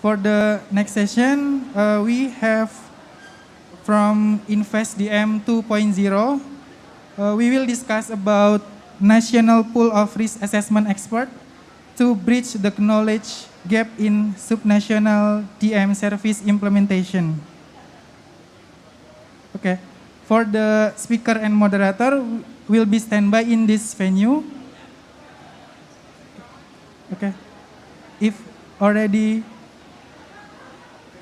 For the next session, we have from InvestDM 2.0, we will discuss about National Pool of Risk Assessment Expert to bridge the knowledge gap in subnational DM service implementation. Okay, for the speaker and moderator will be standby in this venue. Okay, if already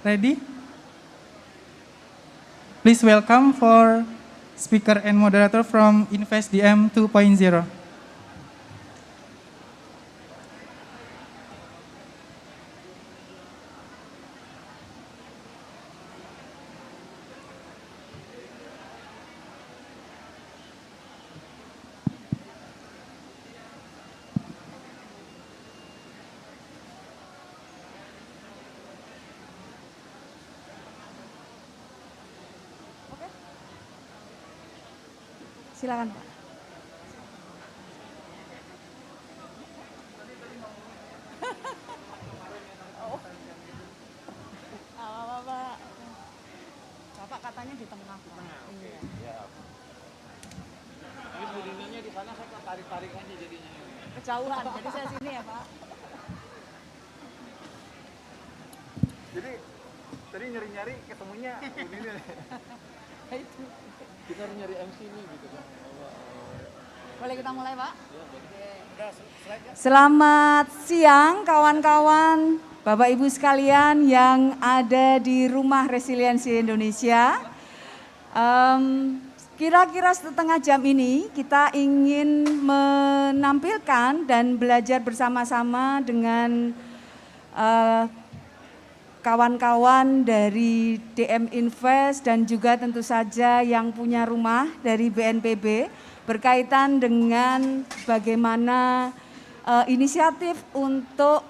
ready, please welcome for speaker and moderator from InvestDM 2.0. Silakan Pak. Bapak katanya di tengah. Iya. Ini berdirinya di sana, saya tarik-tarik aja jadinya. Kejauhan, jadi saya sini ya Pak. Jadi tadi nyari-nyari ketemunya ini. Itu. Kita harus nyari MC nih gitu kan. Boleh kita mulai Pak? Selamat siang kawan-kawan, Bapak Ibu sekalian yang ada di Rumah Resiliensi Indonesia. Kira-kira setengah jam ini kita ingin menampilkan dan belajar bersama-sama dengan kawan-kawan dari DM Invest dan juga tentu saja yang punya rumah dari BNPB berkaitan dengan bagaimana inisiatif untuk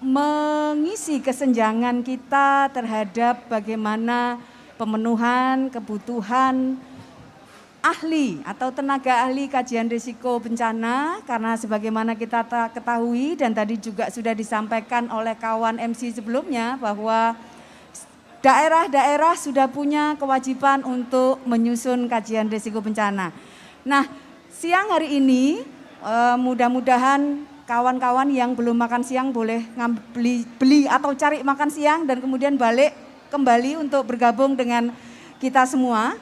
mengisi kesenjangan kita terhadap bagaimana pemenuhan kebutuhan ahli atau tenaga ahli kajian risiko bencana, karena sebagaimana kita ketahui dan tadi juga sudah disampaikan oleh kawan MC sebelumnya bahwa daerah-daerah sudah punya kewajiban untuk menyusun kajian risiko bencana. Nah, siang hari ini mudah-mudahan kawan-kawan yang belum makan siang boleh beli atau cari makan siang dan kemudian balik kembali untuk bergabung dengan kita semua.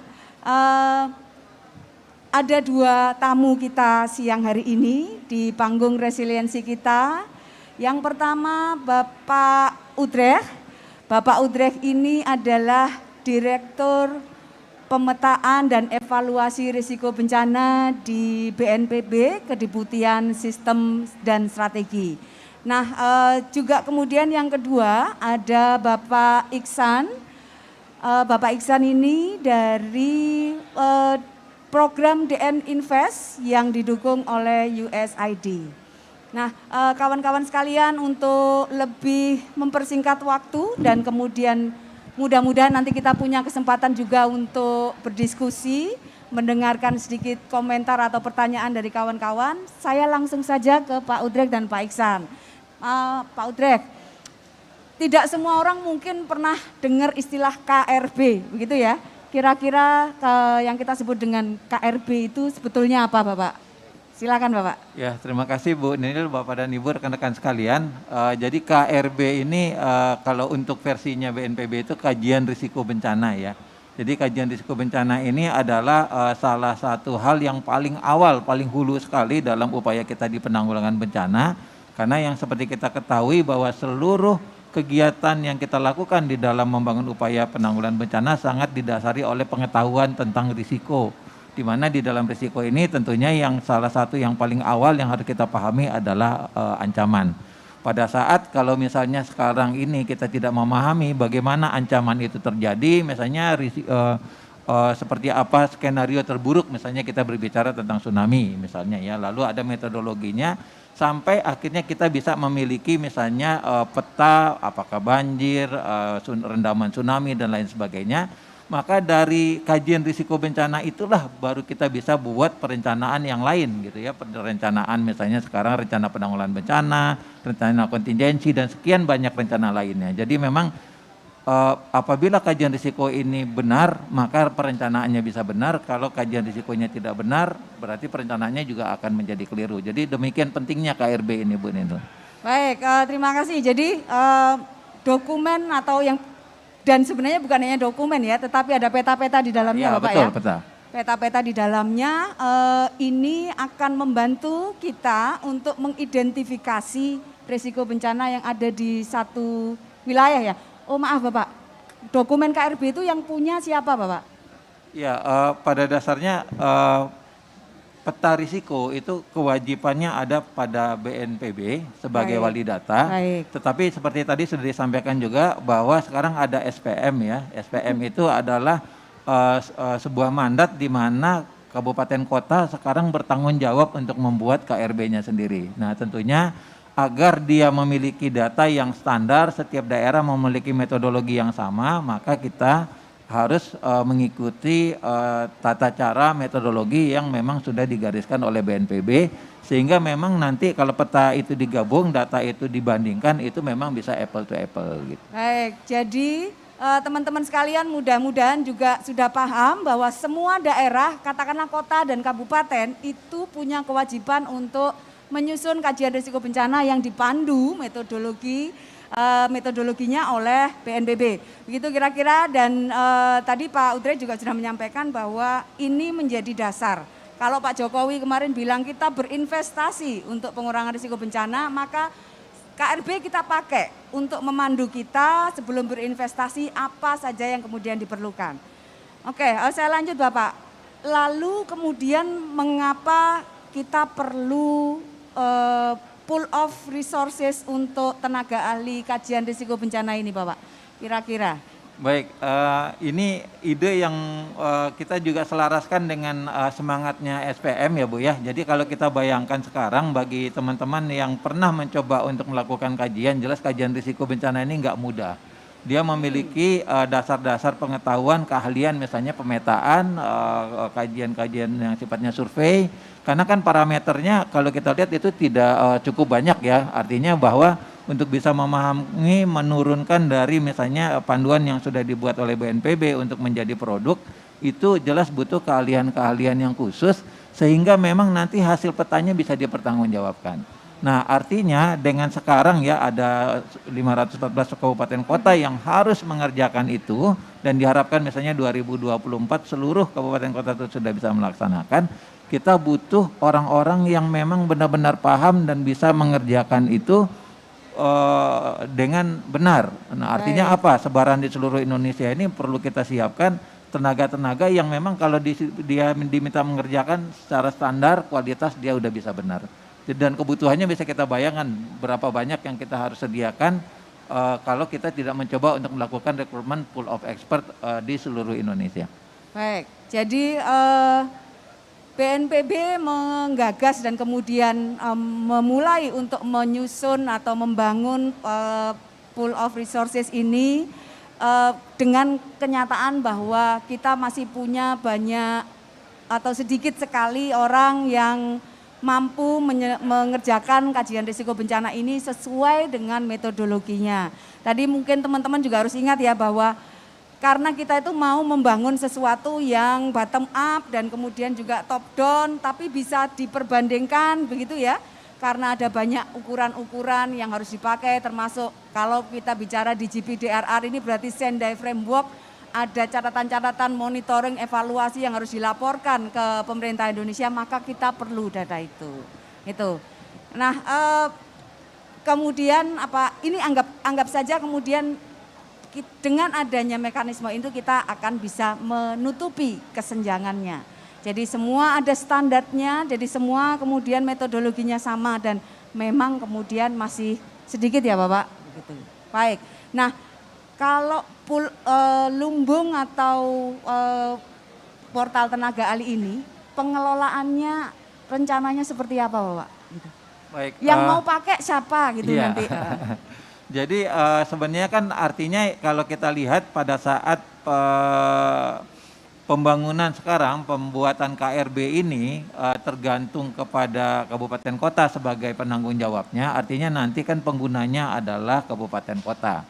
Ada dua tamu kita siang hari ini di panggung resiliensi kita. Yang pertama Bapak Udrek. Bapak Udrek ini adalah Direktur Pemetaan dan Evaluasi Risiko Bencana di BNPB, Kedeputian Sistem dan Strategi. Nah, juga kemudian yang kedua ada Bapak Iksan. Bapak Iksan ini dari program DN Invest yang didukung oleh USAID. Nah, kawan-kawan sekalian, untuk lebih mempersingkat waktu dan kemudian mudah-mudahan nanti kita punya kesempatan juga untuk berdiskusi, mendengarkan sedikit komentar atau pertanyaan dari kawan-kawan, saya langsung saja ke Pak Udrek dan Pak Iksan. Pak Udrek, tidak semua orang mungkin pernah dengar istilah KRB, begitu ya? Kira-kira yang kita sebut dengan KRB itu sebetulnya apa Bapak? Silakan Bapak. Ya, terima kasih Bu Nil, Bapak dan Ibu, rekan-rekan sekalian. Jadi KRB ini kalau untuk versinya BNPB itu kajian risiko bencana ya. Jadi kajian risiko bencana ini adalah salah satu hal yang paling awal, paling hulu sekali dalam upaya kita di penanggulangan bencana. Karena yang seperti kita ketahui bahwa seluruh kegiatan yang kita lakukan di dalam membangun upaya penanggulangan bencana sangat didasari oleh pengetahuan tentang risiko. Di mana di dalam risiko ini tentunya yang salah satu yang paling awal yang harus kita pahami adalah ancaman. Pada saat kalau misalnya sekarang ini kita tidak memahami bagaimana ancaman itu terjadi, misalnya seperti apa skenario terburuk, misalnya kita berbicara tentang tsunami misalnya ya, lalu ada metodologinya sampai akhirnya kita bisa memiliki misalnya peta apakah banjir, rendaman tsunami dan lain sebagainya. Maka dari kajian risiko bencana itulah baru kita bisa buat perencanaan yang lain gitu ya. Perencanaan misalnya sekarang rencana penanggulangan bencana, rencana kontingensi dan sekian banyak rencana lainnya. Jadi memang apabila kajian risiko ini benar, maka perencanaannya bisa benar. Kalau kajian risikonya tidak benar, berarti perencanaannya juga akan menjadi keliru. Jadi demikian pentingnya KRB ini Bu Nindul. Baik, terima kasih. Jadi dokumen atau yang dan sebenarnya bukan hanya dokumen ya, tetapi ada peta-peta di dalamnya, Ya, Bapak betul, ya. peta. Peta-peta di dalamnya ini akan membantu kita untuk mengidentifikasi risiko bencana yang ada di satu wilayah ya. Oh maaf Bapak, dokumen KRB itu yang punya siapa Bapak? Ya, pada dasarnya peta risiko itu kewajibannya ada pada BNPB sebagai Baik. wali data. Baik. Tetapi seperti tadi sudah disampaikan juga bahwa sekarang ada SPM ya. SPM itu adalah sebuah mandat di mana kabupaten kota sekarang bertanggung jawab untuk membuat KRB-nya sendiri. Nah, tentunya agar dia memiliki data yang standar, setiap daerah memiliki metodologi yang sama, maka kita harus mengikuti tata cara metodologi yang memang sudah digariskan oleh BNPB, sehingga memang nanti kalau peta itu digabung, data itu dibandingkan, itu memang bisa apple to apple gitu. Baik, jadi teman-teman sekalian mudah-mudahan juga sudah paham bahwa semua daerah, katakanlah kota dan kabupaten itu punya kewajiban untuk menyusun kajian risiko bencana yang dipandu metodologinya oleh BNPB. Begitu kira-kira dan tadi Pak Udreh juga sudah menyampaikan bahwa ini menjadi dasar. Kalau Pak Jokowi kemarin bilang kita berinvestasi untuk pengurangan risiko bencana, maka KRB kita pakai untuk memandu kita sebelum berinvestasi apa saja yang kemudian diperlukan. Oke, saya lanjut Bapak. Lalu kemudian mengapa kita perlu pool of resources untuk tenaga ahli kajian risiko bencana ini Bapak? Kira-kira. Baik, ini ide yang kita juga selaraskan dengan semangatnya SPM ya Bu ya. Jadi kalau kita bayangkan sekarang bagi teman-teman yang pernah mencoba untuk melakukan kajian, jelas kajian risiko bencana ini nggak mudah. Dia memiliki dasar-dasar pengetahuan, keahlian misalnya pemetaan, kajian-kajian yang sifatnya survei. Karena kan parameternya kalau kita lihat itu tidak cukup banyak ya. Artinya bahwa untuk bisa memahami, menurunkan dari misalnya panduan yang sudah dibuat oleh BNPB untuk menjadi produk, itu jelas butuh keahlian-keahlian yang khusus sehingga memang nanti hasil petanya bisa dipertanggungjawabkan. Nah, artinya dengan sekarang ya ada 514 kabupaten kota yang harus mengerjakan itu dan diharapkan misalnya 2024 seluruh kabupaten kota itu sudah bisa melaksanakan. Kita butuh orang-orang yang memang benar-benar paham dan bisa mengerjakan itu dengan benar. Nah, artinya apa? Sebaran di seluruh Indonesia ini perlu kita siapkan tenaga-tenaga yang memang kalau dia diminta mengerjakan secara standar, kualitas dia udah bisa benar. Dan kebutuhannya bisa kita bayangkan berapa banyak yang kita harus sediakan kalau kita tidak mencoba untuk melakukan rekrutmen pool of expert di seluruh Indonesia. Baik, jadi BNPB menggagas dan kemudian memulai untuk menyusun atau membangun pool of resources ini dengan kenyataan bahwa kita masih punya banyak atau sedikit sekali orang yang mampu mengerjakan kajian risiko bencana ini sesuai dengan metodologinya. Tadi mungkin teman-teman juga harus ingat ya bahwa karena kita itu mau membangun sesuatu yang bottom up dan kemudian juga top down, tapi bisa diperbandingkan begitu ya. Karena ada banyak ukuran-ukuran yang harus dipakai, termasuk kalau kita bicara di GPDRR ini berarti Sendai Framework, ada catatan-catatan monitoring, evaluasi yang harus dilaporkan ke pemerintah Indonesia, maka kita perlu data itu. Nah, kemudian ini anggap saja kemudian dengan adanya mekanisme itu kita akan bisa menutupi kesenjangannya. Jadi semua ada standarnya, jadi semua kemudian metodologinya sama dan memang kemudian masih sedikit ya Bapak. Begitu. Baik, nah kalau lumbung atau portal tenaga ahli ini pengelolaannya rencananya seperti apa Bapak? Gitu. Baik, yang mau pakai siapa gitu iya. nanti. Jadi sebenarnya kan artinya kalau kita lihat pada saat pembangunan sekarang, pembuatan KRB ini tergantung kepada kabupaten kota sebagai penanggung jawabnya, artinya nanti kan penggunanya adalah kabupaten kota.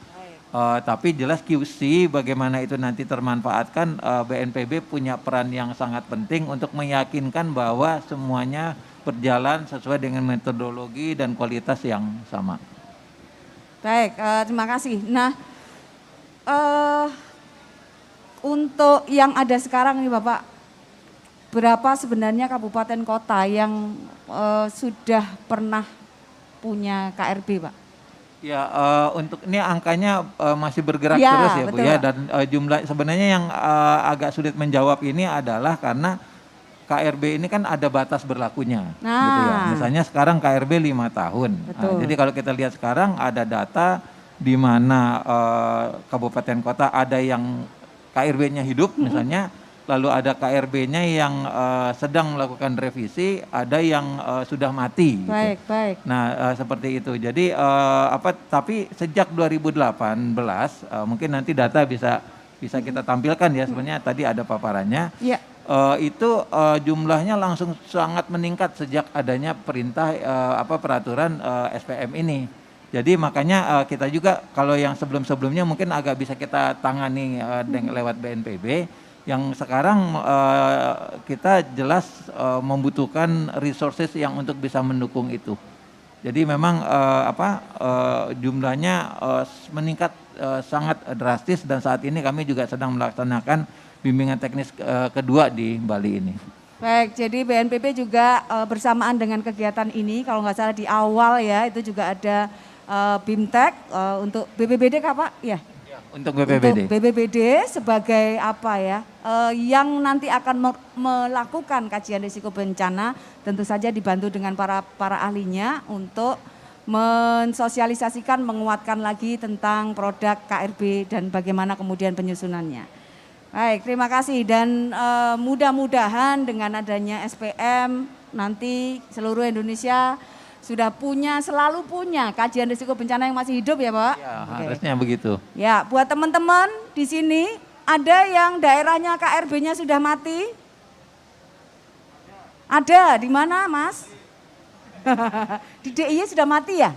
Tapi jelas QC bagaimana itu nanti termanfaatkan, BNPB punya peran yang sangat penting untuk meyakinkan bahwa semuanya berjalan sesuai dengan metodologi dan kualitas yang sama. Baik, terima kasih. Nah, untuk yang ada sekarang nih Bapak, berapa sebenarnya kabupaten kota yang sudah pernah punya KRB Pak? Ya, untuk ini angkanya masih bergerak Ya, terus ya Bu betul, ya, Pak. dan jumlah sebenarnya yang agak sulit menjawab ini adalah karena KRB ini kan ada batas berlakunya, gitu ya. Nah. Misalnya sekarang KRB 5 tahun. Betul. Jadi kalau kita lihat sekarang ada data di mana kabupaten kota ada yang KRB-nya hidup misalnya, lalu ada KRB-nya yang sedang melakukan revisi, ada yang sudah mati. Baik, gitu. baik. Nah, seperti itu. Jadi tapi sejak 2018 mungkin nanti data bisa kita tampilkan ya, sebenarnya tadi ada paparannya. Ya. Itu jumlahnya langsung sangat meningkat sejak adanya perintah peraturan SPM ini. Jadi makanya kita juga kalau yang sebelum-sebelumnya mungkin agak bisa kita tangani lewat BNPB. Yang sekarang kita jelas membutuhkan resources yang untuk bisa mendukung itu. Jadi memang jumlahnya meningkat sangat drastis, dan saat ini kami juga sedang melaksanakan bimbingan teknis kedua di Bali ini. Baik, jadi BNPB juga bersamaan dengan kegiatan ini, kalau nggak salah di awal ya, itu juga ada BIMTEK untuk BPBD Kak Pak? Ya. Untuk BPBD. Untuk BPBD sebagai apa ya, yang nanti akan melakukan kajian risiko bencana, tentu saja dibantu dengan para ahlinya untuk mensosialisasikan, menguatkan lagi tentang produk KRB dan bagaimana kemudian penyusunannya. Baik, terima kasih, dan mudah-mudahan dengan adanya SPM nanti seluruh Indonesia sudah selalu punya kajian risiko bencana yang masih hidup ya Pak? Ya, Oke. harusnya begitu. Ya, buat teman-teman di sini ada yang daerahnya KRB-nya sudah mati? Ada, di mana Mas? Di DIY sudah mati ya?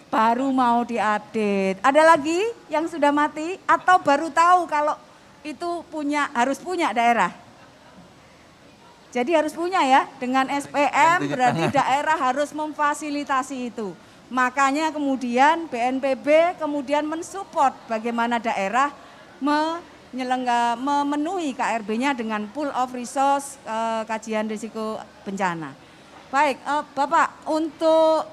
Baru mau diupdate. Ada lagi yang sudah mati atau baru tahu kalau itu harus punya daerah? Jadi harus punya ya, dengan SPM berarti daerah harus memfasilitasi itu. Makanya kemudian BNPB kemudian mensupport bagaimana daerah memenuhi KRB-nya dengan pool of resource kajian risiko bencana. Baik, Bapak, untuk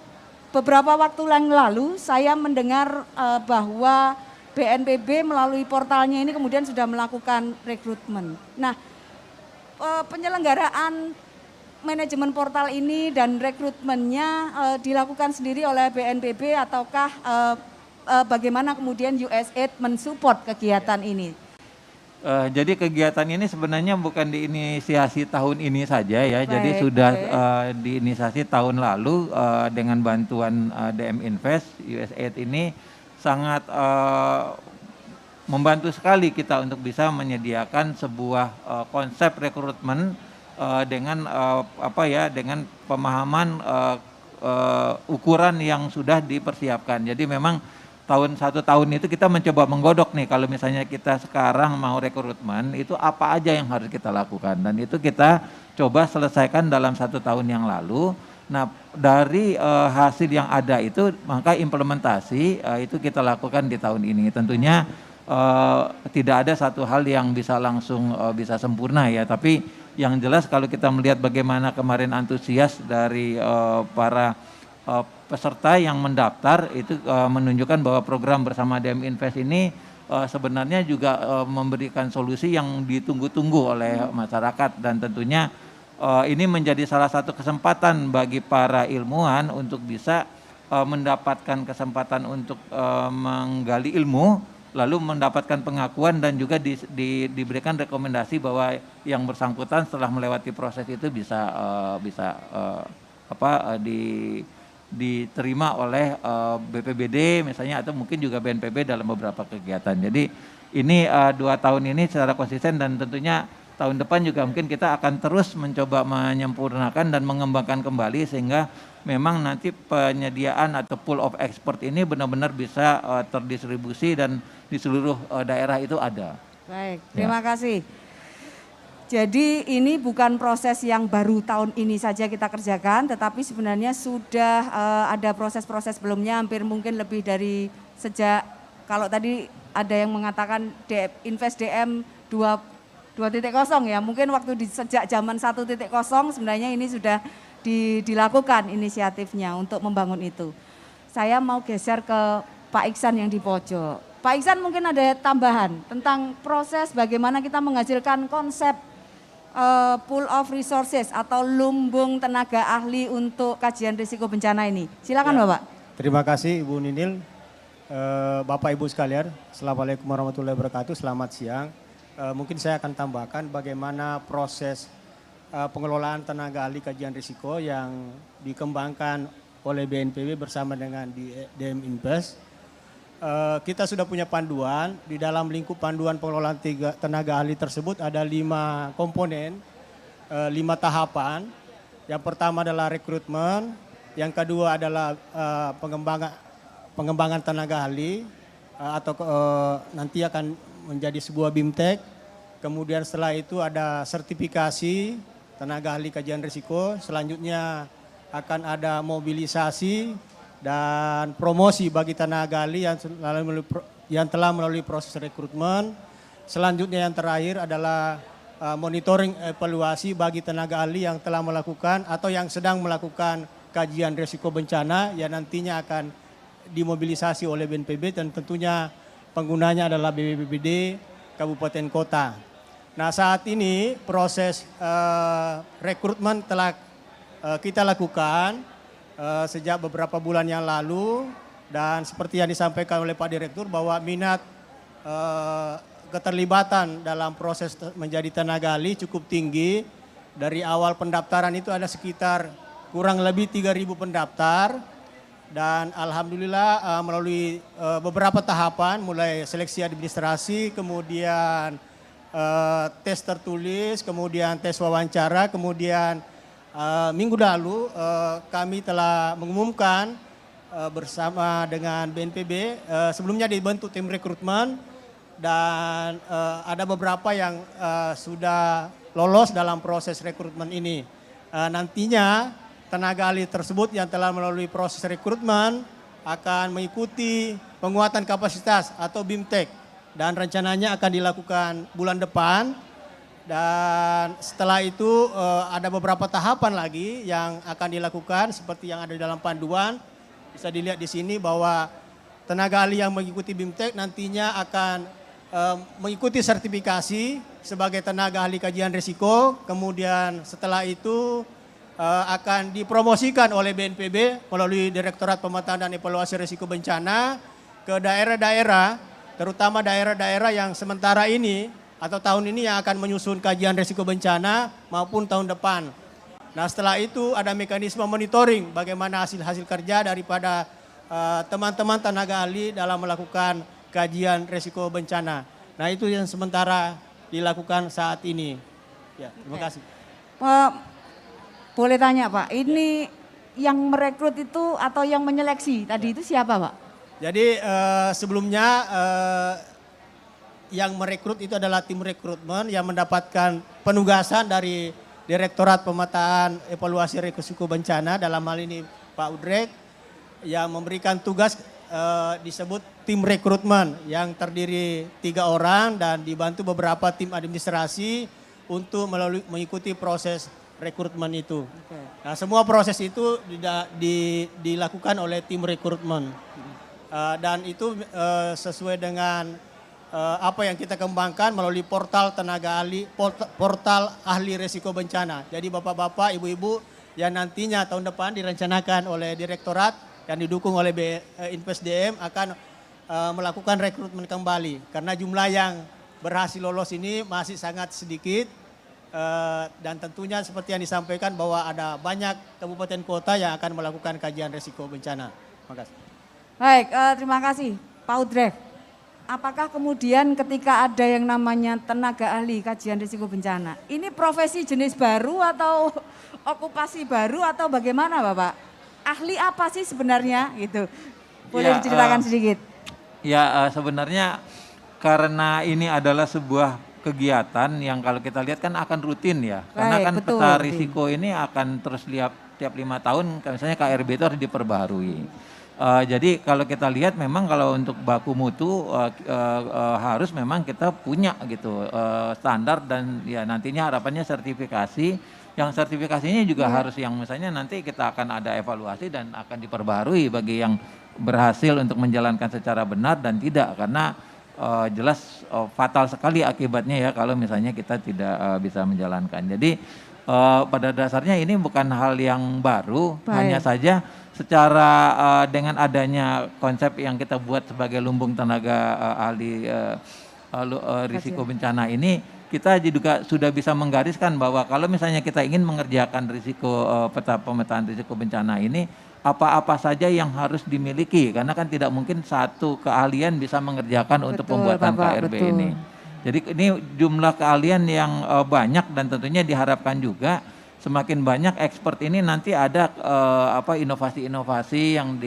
beberapa waktu yang lalu saya mendengar bahwa BNPB melalui portalnya ini kemudian sudah melakukan rekrutmen. Nah, penyelenggaraan manajemen portal ini dan rekrutmennya dilakukan sendiri oleh BNPB ataukah bagaimana kemudian USAID mensupport kegiatan ini? Jadi kegiatan ini sebenarnya bukan diinisiasi tahun ini saja ya. Baik, jadi sudah baik. diinisiasi tahun lalu dengan bantuan DM Invest. USAID ini sangat membantu sekali kita untuk bisa menyediakan sebuah konsep rekrutmen dengan dengan pemahaman ukuran yang sudah dipersiapkan. Jadi memang satu tahun itu kita mencoba menggodok nih, kalau misalnya kita sekarang mau rekrutmen itu apa aja yang harus kita lakukan, dan itu kita coba selesaikan dalam 1 tahun yang lalu. Nah, dari hasil yang ada itu maka implementasi itu kita lakukan di tahun ini. Tentunya tidak ada satu hal yang bisa langsung bisa sempurna ya, tapi yang jelas kalau kita melihat bagaimana kemarin antusias dari para peserta yang mendaftar itu menunjukkan bahwa program bersama DM Invest ini sebenarnya juga memberikan solusi yang ditunggu-tunggu oleh masyarakat, dan tentunya ini menjadi salah satu kesempatan bagi para ilmuwan untuk bisa mendapatkan kesempatan untuk menggali ilmu, lalu mendapatkan pengakuan dan juga diberikan rekomendasi bahwa yang bersangkutan setelah melewati proses itu bisa diterima oleh BPBD misalnya atau mungkin juga BNPB dalam beberapa kegiatan. Jadi ini 2 tahun ini secara konsisten dan tentunya tahun depan juga mungkin kita akan terus mencoba menyempurnakan dan mengembangkan kembali sehingga memang nanti penyediaan atau pool of export ini benar-benar bisa terdistribusi dan di seluruh daerah itu ada. Baik, terima kasih. Jadi ini bukan proses yang baru tahun ini saja kita kerjakan, tetapi sebenarnya sudah ada proses-proses sebelumnya, hampir mungkin lebih dari sejak, kalau tadi ada yang mengatakan Invest DM 2.0 ya, mungkin waktu sejak zaman 1.0 sebenarnya ini sudah dilakukan inisiatifnya untuk membangun itu. Saya mau geser ke Pak Iksan yang di pojok. Pak Iksan mungkin ada tambahan tentang proses bagaimana kita menghasilkan konsep pool of resources atau lumbung tenaga ahli untuk kajian risiko bencana ini. Silakan ya. Bapak. Terima kasih Ibu Ninil, Bapak Ibu sekalian, Assalamualaikum warahmatullahi wabarakatuh, selamat siang. Mungkin saya akan tambahkan bagaimana proses pengelolaan tenaga ahli kajian risiko yang dikembangkan oleh BNPB bersama dengan DM Invest. Kita sudah punya panduan, di dalam lingkup panduan pengelolaan tenaga ahli tersebut ada 5 komponen, 5 tahapan. Yang pertama adalah rekrutmen, yang kedua adalah pengembangan tenaga ahli atau nanti akan menjadi sebuah BIMTEK. Kemudian setelah itu ada sertifikasi tenaga ahli kajian risiko, selanjutnya akan ada mobilisasi dan promosi bagi tenaga ahli yang telah melalui proses rekrutmen. Selanjutnya yang terakhir adalah monitoring evaluasi bagi tenaga ahli yang telah melakukan atau yang sedang melakukan kajian risiko bencana yang nantinya akan dimobilisasi oleh BNPB dan tentunya penggunanya adalah BPBD Kabupaten Kota. Nah saat ini proses rekrutmen telah kita lakukan sejak beberapa bulan yang lalu dan seperti yang disampaikan oleh Pak Direktur bahwa minat keterlibatan dalam proses menjadi tenaga ahli cukup tinggi. Dari awal pendaftaran itu ada sekitar kurang lebih 3.000 pendaftar dan alhamdulillah melalui beberapa tahapan mulai seleksi administrasi, kemudian tes tertulis, kemudian tes wawancara, kemudian minggu lalu kami telah mengumumkan bersama dengan BNPB, sebelumnya dibentuk tim rekrutmen dan ada beberapa yang sudah lolos dalam proses rekrutmen ini. Nantinya tenaga ahli tersebut yang telah melalui proses rekrutmen akan mengikuti penguatan kapasitas atau BIMTEK dan rencananya akan dilakukan bulan depan. Dan setelah itu ada beberapa tahapan lagi yang akan dilakukan seperti yang ada di dalam panduan. Bisa dilihat di sini bahwa tenaga ahli yang mengikuti BIMTEK nantinya akan mengikuti sertifikasi sebagai tenaga ahli kajian risiko. Kemudian setelah itu akan dipromosikan oleh BNPB melalui Direktorat Pemetaan dan Evaluasi Risiko Bencana ke daerah-daerah, terutama daerah-daerah yang sementara ini atau tahun ini yang akan menyusun kajian risiko bencana maupun tahun depan. Nah setelah itu ada mekanisme monitoring bagaimana hasil-hasil kerja daripada teman-teman tenaga ahli dalam melakukan kajian risiko bencana. Nah itu yang sementara dilakukan saat ini. Ya, terima kasih. Boleh tanya Pak, ini yang merekrut itu atau yang menyeleksi tadi itu siapa Pak? Jadi sebelumnya yang merekrut itu adalah tim rekrutmen yang mendapatkan penugasan dari Direktorat Pemetaan Evaluasi Risiko Bencana, dalam hal ini Pak Udrek, yang memberikan tugas disebut tim rekrutmen yang terdiri 3 orang dan dibantu beberapa tim administrasi untuk mengikuti proses rekrutmen itu. Nah semua proses itu dilakukan oleh tim rekrutmen dan itu sesuai dengan apa yang kita kembangkan melalui portal tenaga ahli, portal ahli risiko bencana. Jadi bapak-bapak, ibu-ibu yang nantinya tahun depan direncanakan oleh direktorat yang didukung oleh Invest DM akan melakukan rekrutmen kembali. Karena jumlah yang berhasil lolos ini masih sangat sedikit Dan tentunya seperti yang disampaikan bahwa ada banyak kabupaten kota yang akan melakukan kajian risiko bencana. Terima kasih. Baik, terima kasih Pak Udrek. Apakah kemudian ketika ada yang namanya tenaga ahli kajian risiko bencana, ini profesi jenis baru atau okupasi baru atau bagaimana Bapak? Ahli apa sih sebenarnya gitu? Boleh Ya, diceritakan sedikit? Ya sebenarnya karena ini adalah sebuah kegiatan yang kalau kita lihat kan akan rutin ya. Karena Baik, kan betul, peta rutin. risiko ini akan terus tiap 5 tahun, misalnya KRB itu harus diperbaharui. Jadi kalau kita lihat memang kalau untuk baku mutu harus memang kita punya gitu standar dan ya nantinya harapannya sertifikasi. Yang sertifikasinya juga harus yang misalnya nanti kita akan ada evaluasi dan akan diperbaharui bagi yang berhasil untuk menjalankan secara benar dan tidak karena jelas fatal sekali akibatnya ya kalau misalnya kita tidak bisa menjalankan. Jadi pada dasarnya ini bukan hal yang baru, Baik. hanya saja secara dengan adanya konsep yang kita buat sebagai lumbung tenaga ahli risiko bencana ini, kita juga sudah bisa menggariskan bahwa kalau misalnya kita ingin mengerjakan risiko peta pemetaan risiko bencana ini, apa-apa saja yang harus dimiliki karena kan tidak mungkin satu keahlian bisa mengerjakan untuk Betul, pembuatan Bapak, KRB betul. ini. Jadi ini jumlah keahlian yang banyak dan tentunya diharapkan juga semakin banyak expert ini nanti ada inovasi-inovasi yang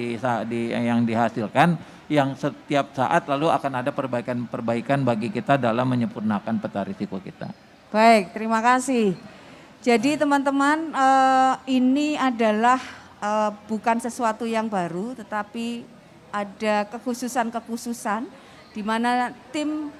dihasilkan yang setiap saat lalu akan ada perbaikan-perbaikan bagi kita dalam menyempurnakan peta risiko kita. Baik, terima kasih. Jadi teman-teman ini adalah bukan sesuatu yang baru, tetapi ada kekhususan-kekhususan di mana tim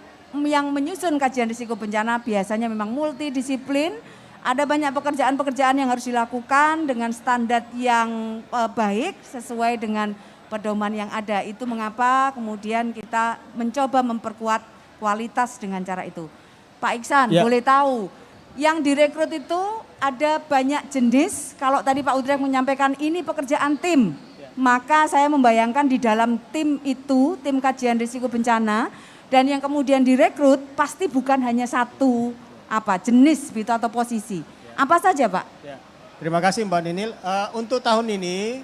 yang menyusun kajian risiko bencana biasanya memang multidisiplin. Ada banyak pekerjaan-pekerjaan yang harus dilakukan dengan standar yang baik sesuai dengan pedoman yang ada. Itu mengapa kemudian kita mencoba memperkuat kualitas dengan cara itu. Pak Iksan, Ya. boleh tahu yang direkrut itu ada banyak jenis. Kalau tadi Pak Udrek menyampaikan ini pekerjaan tim, maka saya membayangkan di dalam tim itu, tim kajian risiko bencana, dan yang kemudian direkrut pasti bukan hanya satu jenis gitu atau posisi. Apa saja Pak? Ya. Terima kasih Mbak Ninil. Untuk tahun ini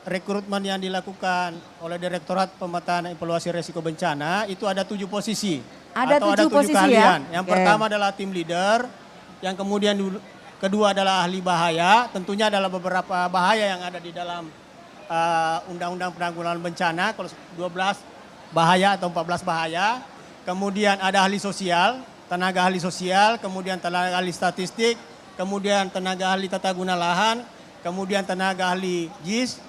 rekrutmen yang dilakukan oleh Direktorat Pemetaan Evaluasi Risiko Bencana itu ada 7 posisi. Ada atau 7 posisi ya? keahlian. Yang Oke. pertama adalah tim leader, yang kemudian kedua adalah ahli bahaya. Tentunya adalah beberapa bahaya yang ada di dalam Undang-Undang Penanggulangan Bencana, kalau 12 bahaya atau 14 bahaya. Kemudian ada ahli sosial, tenaga ahli sosial, kemudian tenaga ahli statistik, kemudian tenaga ahli tata guna lahan, kemudian tenaga ahli JIS,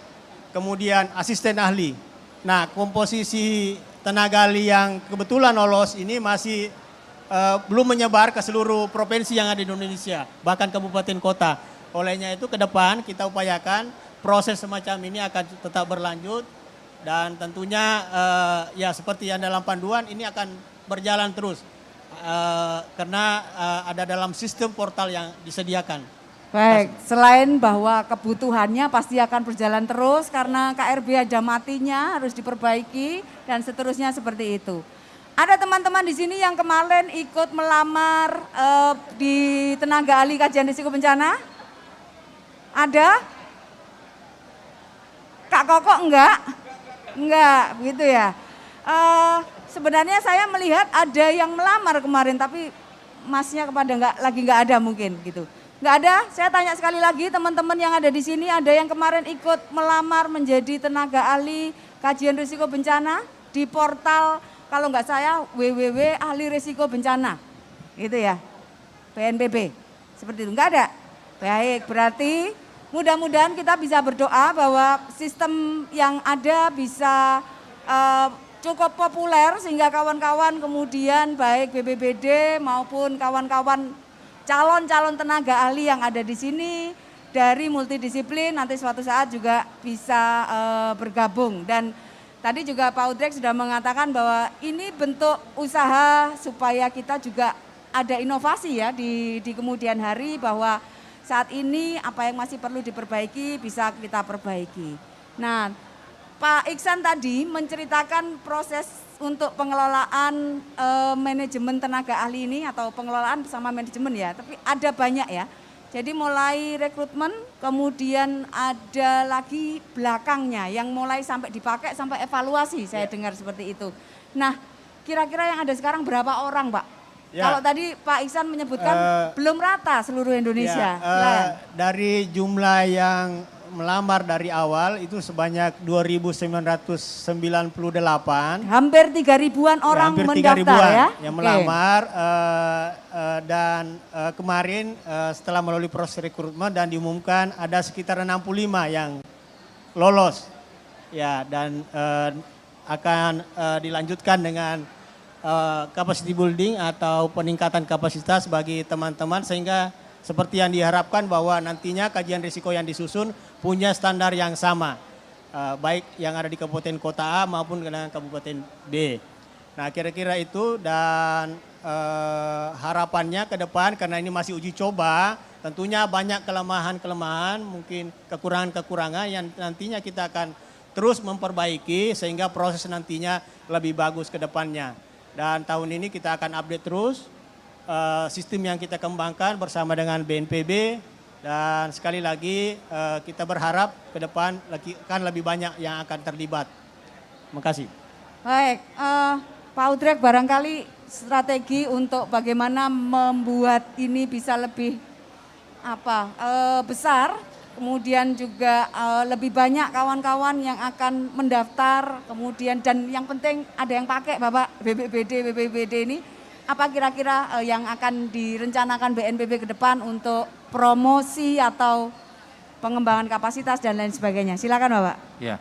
kemudian asisten ahli. Nah, komposisi tenaga ahli yang kebetulan lolos ini masih belum menyebar ke seluruh provinsi yang ada di Indonesia, bahkan kabupaten kota. Olehnya itu ke depan kita upayakan proses semacam ini akan tetap berlanjut dan tentunya ya seperti yang dalam panduan ini akan berjalan terus. Karena ada dalam sistem portal yang disediakan. Baik, selain bahwa kebutuhannya pasti akan berjalan terus karena KRB ada matinya harus diperbaiki dan seterusnya seperti itu. Ada teman-teman di sini yang kemarin ikut melamar di tenaga ahli kajian risiko bencana? Ada? Kak Koko enggak? Enggak, begitu ya. Sebenarnya saya melihat ada yang melamar kemarin tapi masnya lagi enggak ada mungkin gitu. Enggak ada, saya tanya sekali lagi teman-teman yang ada di sini, ada yang kemarin ikut melamar menjadi tenaga ahli kajian risiko bencana di portal kalau enggak saya www.ahlirisikobencana gitu ya, BNPB, seperti itu. Enggak ada? Baik, berarti mudah-mudahan kita bisa berdoa bahwa sistem yang ada bisa cukup populer sehingga kawan-kawan kemudian baik BPBD maupun kawan-kawan calon-calon tenaga ahli yang ada di sini dari multidisiplin nanti suatu saat juga bisa bergabung. Dan tadi juga Pak Udrek sudah mengatakan bahwa ini bentuk usaha supaya kita juga ada inovasi ya di kemudian hari bahwa saat ini apa yang masih perlu diperbaiki bisa kita perbaiki. Nah, Pak Iksan tadi menceritakan proses untuk pengelolaan manajemen tenaga ahli ini atau pengelolaan bersama manajemen ya, tapi ada banyak ya. Jadi mulai rekrutmen, kemudian ada lagi belakangnya yang mulai sampai dipakai sampai evaluasi, saya dengar seperti itu. Nah, kira-kira yang ada sekarang berapa orang, Pak? Ya. Kalau tadi Pak Ihsan menyebutkan belum rata seluruh Indonesia. Ya, dari jumlah yang melamar dari awal itu sebanyak 2.998. Hampir 3.000-an orang hampir mendaftar 3.000-an ya. yang Oke. melamar dan kemarin setelah melalui proses rekrutmen dan diumumkan ada sekitar 65 yang lolos. Ya, dan akan dilanjutkan dengan capacity building atau peningkatan kapasitas bagi teman-teman sehingga seperti yang diharapkan bahwa nantinya kajian risiko yang disusun punya standar yang sama, baik yang ada di kabupaten kota A maupun dengan kabupaten B. Nah, kira-kira itu dan harapannya ke depan karena ini masih uji coba, tentunya banyak kelemahan-kelemahan, mungkin kekurangan-kekurangan yang nantinya kita akan terus memperbaiki sehingga proses nantinya lebih bagus ke depannya. Dan tahun ini kita akan update terus sistem yang kita kembangkan bersama dengan BNPB dan sekali lagi kita berharap ke depan akan lebih banyak yang akan terlibat. Terima kasih. Baik, Pak Udrek barangkali strategi untuk bagaimana membuat ini bisa lebih besar, kemudian juga lebih banyak kawan-kawan yang akan mendaftar, kemudian dan yang penting ada yang pakai Bapak BPBD ini. Apa kira-kira yang akan direncanakan BNPB ke depan untuk promosi atau pengembangan kapasitas dan lain sebagainya? Silakan Bapak. Ya,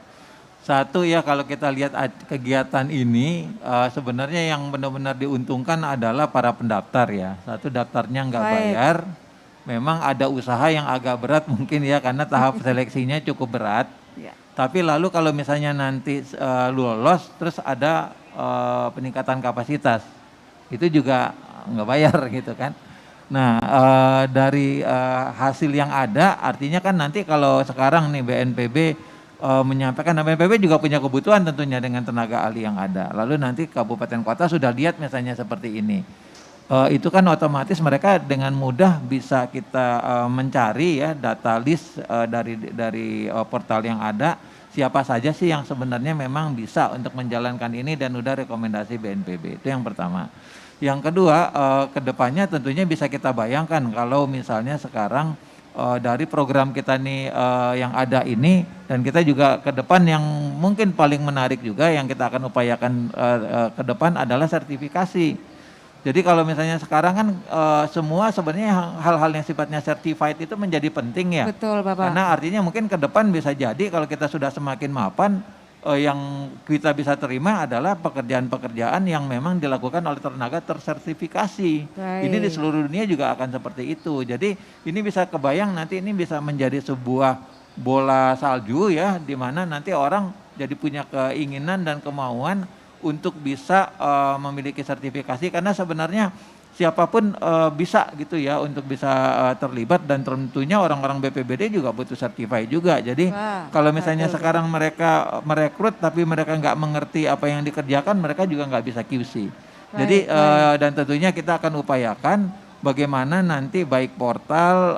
satu ya kalau kita lihat kegiatan ini sebenarnya yang benar-benar diuntungkan adalah para pendaftar ya. Satu, daftarnya nggak bayar. Memang ada usaha yang agak berat mungkin ya karena tahap seleksinya cukup berat. Ya. Tapi lalu kalau misalnya nanti lolos terus ada peningkatan kapasitas. Itu juga nggak bayar gitu kan. Nah dari hasil yang ada artinya kan nanti kalau sekarang nih BNPB menyampaikan, nah BNPB juga punya kebutuhan tentunya dengan tenaga ahli yang ada. Lalu nanti kabupaten kota sudah lihat misalnya seperti ini. Itu kan otomatis mereka dengan mudah bisa kita mencari ya data list dari portal yang ada. Siapa saja sih yang sebenarnya memang bisa untuk menjalankan ini dan udah rekomendasi BNPB. Itu yang pertama. Yang kedua, kedepannya tentunya bisa kita bayangkan kalau misalnya sekarang dari program kita nih yang ada ini dan kita juga ke depan yang mungkin paling menarik juga yang kita akan upayakan ke depan adalah sertifikasi. Jadi kalau misalnya sekarang kan semua sebenarnya hal-hal yang sifatnya certified itu menjadi penting ya. Betul Bapak. Karena artinya mungkin ke depan bisa jadi kalau kita sudah semakin mapan yang kita bisa terima adalah pekerjaan-pekerjaan yang memang dilakukan oleh tenaga tersertifikasi. Baik. Ini di seluruh dunia juga akan seperti itu. Jadi ini bisa kebayang nanti ini bisa menjadi sebuah bola salju ya, di mana nanti orang jadi punya keinginan dan kemauan untuk bisa memiliki sertifikasi karena sebenarnya siapapun bisa gitu ya untuk bisa terlibat dan tentunya orang-orang BPBD juga butuh certified juga. Jadi kalau misalnya sekarang mereka merekrut tapi mereka nggak mengerti apa yang dikerjakan, mereka juga nggak bisa QC. Jadi dan tentunya kita akan upayakan bagaimana nanti baik portal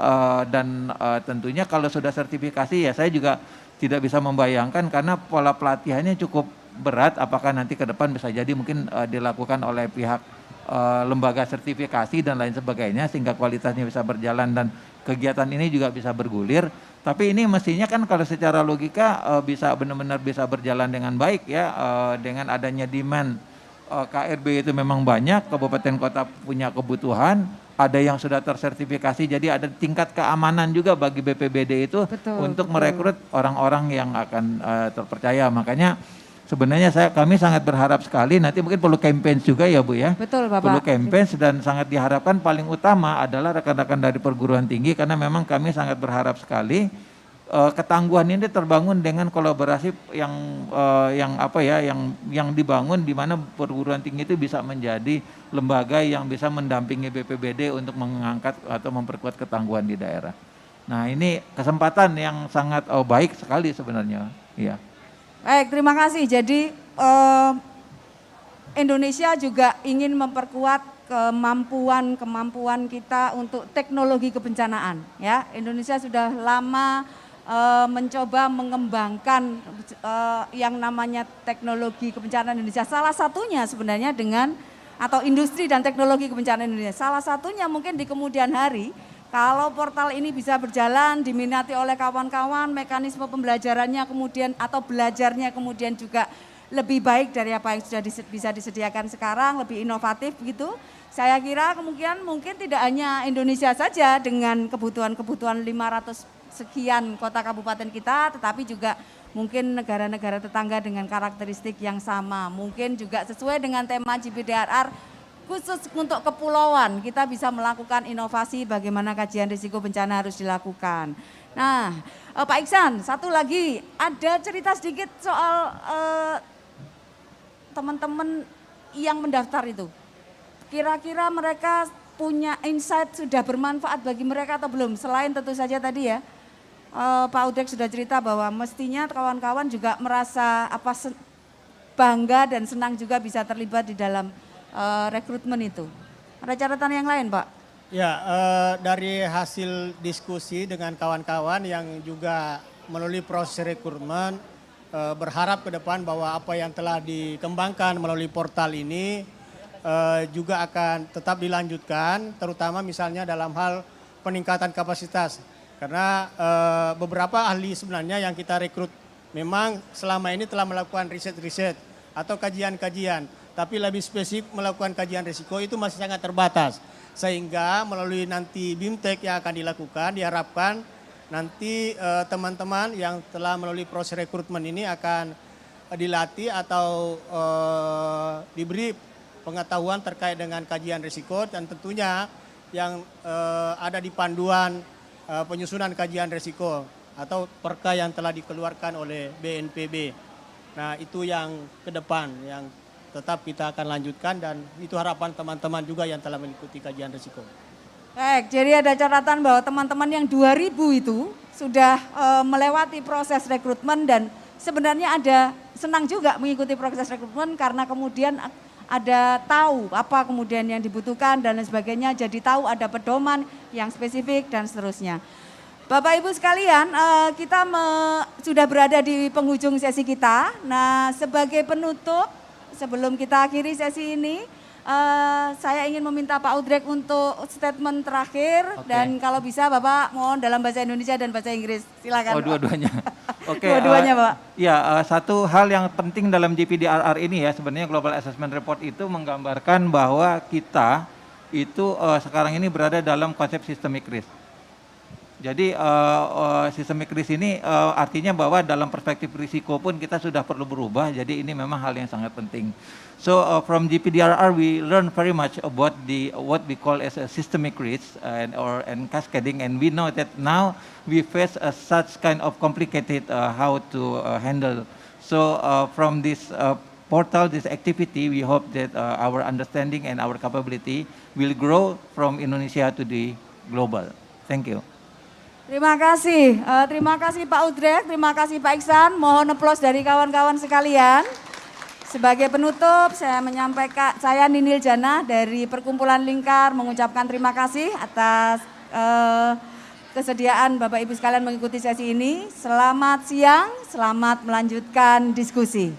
dan tentunya kalau sudah sertifikasi ya saya juga tidak bisa membayangkan karena pola pelatihannya cukup berat. Apakah nanti ke depan bisa jadi mungkin dilakukan oleh pihak lembaga sertifikasi dan lain sebagainya sehingga kualitasnya bisa berjalan dan kegiatan ini juga bisa bergulir. Tapi ini mestinya kan kalau secara logika bisa benar-benar bisa berjalan dengan baik ya dengan adanya demand KRB itu memang banyak, kabupaten kota punya kebutuhan, ada yang sudah tersertifikasi jadi ada tingkat keamanan juga bagi BPBD itu untuk merekrut orang-orang yang akan terpercaya. Makanya sebenarnya kami sangat berharap sekali nanti mungkin perlu campaign juga ya Bu ya. Betul Bapak. Perlu campaign dan sangat diharapkan paling utama adalah rekan-rekan dari perguruan tinggi karena memang kami sangat berharap sekali ketangguhan ini terbangun dengan kolaborasi yang dibangun di mana perguruan tinggi itu bisa menjadi lembaga yang bisa mendampingi BPBD untuk mengangkat atau memperkuat ketangguhan di daerah. Nah, ini kesempatan yang sangat baik sekali sebenarnya. Iya. Baik, terima kasih. Jadi Indonesia juga ingin memperkuat kemampuan kita untuk teknologi kebencanaan. Ya, Indonesia sudah lama mencoba mengembangkan yang namanya teknologi kebencanaan Indonesia. Salah satunya sebenarnya dengan atau industri dan teknologi kebencanaan Indonesia. Salah satunya mungkin di kemudian hari kalau portal ini bisa berjalan, diminati oleh kawan-kawan, mekanisme pembelajarannya kemudian atau belajarnya kemudian juga lebih baik dari apa yang sudah bisa disediakan sekarang, lebih inovatif begitu. Saya kira kemungkinan mungkin tidak hanya Indonesia saja dengan kebutuhan 500 sekian kota kabupaten kita, tetapi juga mungkin negara-negara tetangga dengan karakteristik yang sama. Mungkin juga sesuai dengan tema GPDRR, khusus untuk kepulauan kita bisa melakukan inovasi bagaimana kajian risiko bencana harus dilakukan. Nah, Pak Iksan, satu lagi, ada cerita sedikit soal teman-teman yang mendaftar itu. Kira-kira mereka punya insight sudah bermanfaat bagi mereka atau belum? Selain tentu saja tadi ya, Pak Udrek sudah cerita bahwa mestinya kawan-kawan juga merasa bangga dan senang juga bisa terlibat di dalam rekrutmen itu. Ada catatan yang lain, Pak? Ya, dari hasil diskusi dengan kawan-kawan yang juga melalui proses rekrutmen, berharap ke depan bahwa apa yang telah dikembangkan melalui portal ini juga akan tetap dilanjutkan, terutama misalnya dalam hal peningkatan kapasitas. Karena beberapa ahli sebenarnya yang kita rekrut memang selama ini telah melakukan riset-riset atau kajian-kajian, tapi lebih spesifik melakukan kajian risiko itu masih sangat terbatas. Sehingga melalui nanti BIMTEK yang akan dilakukan, diharapkan nanti teman-teman yang telah melalui proses rekrutmen ini akan dilatih atau diberi pengetahuan terkait dengan kajian risiko dan tentunya yang ada di panduan penyusunan kajian risiko atau perka yang telah dikeluarkan oleh BNPB. Nah, itu yang ke depan yang tetap kita akan lanjutkan dan itu harapan teman-teman juga yang telah mengikuti kajian risiko. Baik, jadi ada catatan bahwa teman-teman yang 2000 itu sudah melewati proses rekrutmen dan sebenarnya ada senang juga mengikuti proses rekrutmen karena kemudian ada tahu apa kemudian yang dibutuhkan dan lain sebagainya, jadi tahu ada pedoman yang spesifik dan seterusnya. Bapak Ibu sekalian, kita sudah berada di penghujung sesi kita. Nah, sebagai penutup sebelum kita akhiri sesi ini, saya ingin meminta Pak Udrek untuk statement terakhir. Oke. Dan kalau bisa Bapak mohon dalam bahasa Indonesia dan bahasa Inggris. Silakan. Oh, dua-duanya. Oke. Dua-duanya, Pak. Ya, satu hal yang penting dalam GPDRR ini ya, sebenarnya Global Assessment Report itu menggambarkan bahwa kita itu sekarang ini berada dalam konsep systemic risk. Jadi systemic risk ini artinya bahwa dalam perspektif risiko pun kita sudah perlu berubah. Jadi ini memang hal yang sangat penting. So from GPDRR we learn very much about what we call as a systemic risk and cascading, and we know that now we face such kind of complicated how to handle. So from this portal, this activity, we hope that our understanding and our capability will grow from Indonesia to the global. Thank you. Terima kasih Pak Udrek, terima kasih Pak Iksan. Mohon aplaus dari kawan-kawan sekalian. Sebagai penutup, saya Ninil Jana dari Perkumpulan Lingkar mengucapkan terima kasih atas kesediaan Bapak Ibu sekalian mengikuti sesi ini. Selamat siang, selamat melanjutkan diskusi.